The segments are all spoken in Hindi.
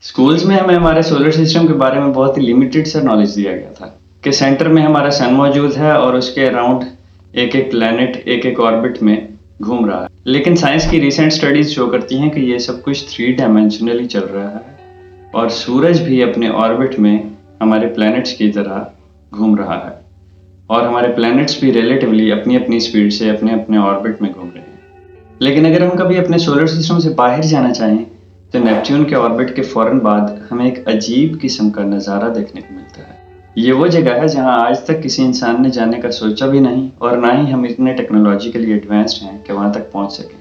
स्कूल्स में हमें हमारे सोलर सिस्टम के बारे में बहुत ही लिमिटेड सा नॉलेज दिया गया था कि सेंटर में हमारा सन मौजूद है और उसके अराउंड एक एक प्लैनेट एक एक ऑर्बिट में घूम रहा है। लेकिन साइंस की रिसेंट स्टडीज शो करती हैं कि ये सब कुछ 3 डायमेंशनली चल रहा है और सूरज भी अपने ऑर्बिट में हमारे प्लैनेट्स की तरह घूम रहा है और हमारे प्लैनेट्स भी रिलेटिवली अपनी अपनी स्पीड से अपने अपने ऑर्बिट में घूम रहे हैं। लेकिन अगर हम कभी अपने सोलर सिस्टम से बाहर जाना चाहें तो नेपच्यून के ऑर्बिट के फौरन बाद हमें एक अजीब किस्म का नज़ारा देखने को मिलता है। ये वो जगह है जहां आज तक किसी इंसान ने जाने का सोचा भी नहीं और ना ही हम इतने टेक्नोलॉजिकली एडवांस्ड हैं कि वहां तक पहुंच सकें।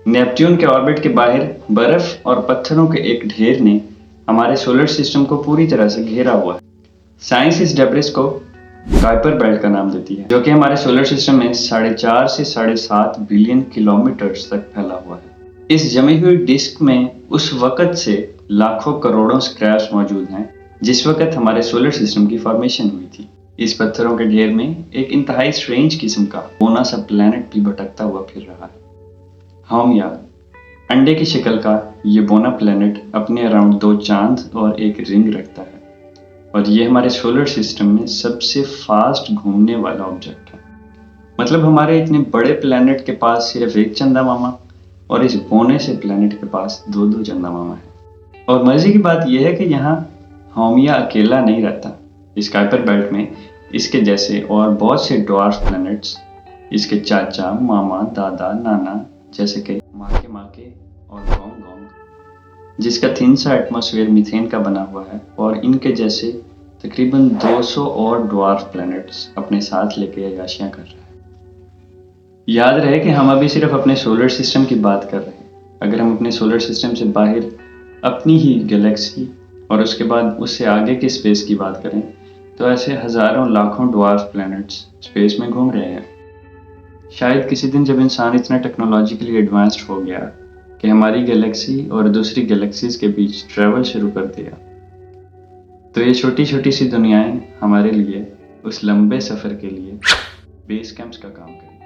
नेपच्यून के ऑर्बिट के बाहर बर्फ और पत्थरों के एक ढेर ने हमारे सोलर सिस्टम को पूरी तरह से घेरा हुआ है। साइंस इस डेब्रिस को कुइपर बेल्ट का नाम देती है, जो कि हमारे सोलर सिस्टम में 4.5 से 7.5 बिलियन किलोमीटर्स तक फैला हुआ है। इस जमी हुई डिस्क में उस वक्त से लाखों करोड़ों स्क्रैप्स मौजूद हैं जिस वक्त हमारे सोलर सिस्टम की फॉर्मेशन हुई थी। इस पत्थरों के ढेर में एक इंतहाई स्ट्रेंज किस्म का बोना सा प्लैनेट भी भटकता हुआ फिर रहा है। हाउमिया, अंडे की शक्ल का ये बोना प्लैनेट अपने अराउंड 2 चांद और एक रिंग रखता है और ये हमारे सोलर सिस्टम में सबसे फास्ट घूमने वाला ऑब्जेक्ट है। मतलब हमारे इतने बड़े प्लैनेट के पास सिर्फ एक चंदा मामा और इस बोने से प्लैनेट के पास 2-2 चंदा मामा है। और मजे की बात यह है कि यहाँ हाउमिया अकेला नहीं रहता। इस कुइपर बेल्ट में इसके जैसे और बहुत से ड्वार्फ प्लैनेट्स, इसके चाचा, मामा, दादा, नाना जैसे कई माके और गोंग, जिसका थिन सा एटमॉस्फेयर मीथेन का बना हुआ है और इनके जैसे तकरीबन 200 और ड्वार्फ प्लैनेट्स अपने साथ लेके अय्याशियां कर रहा है। याद रहे कि हम अभी सिर्फ अपने सोलर सिस्टम की बात कर रहे हैं। अगर हम अपने सोलर सिस्टम से बाहर अपनी ही गैलेक्सी और उसके बाद उससे आगे की स्पेस की बात करें तो ऐसे हजारों लाखों ड्वार्फ प्लैनेट्स स्पेस में घूम रहे हैं। शायद किसी दिन जब इंसान इतना टेक्नोलॉजिकली एडवांस्ड हो गया कि हमारी गैलेक्सी और दूसरी गैलेक्सीज के बीच ट्रैवल शुरू कर दिया, तो ये छोटी छोटी सी दुनियाएं हमारे लिए उस लंबे सफ़र के लिए बेस कैंप्स का काम करें।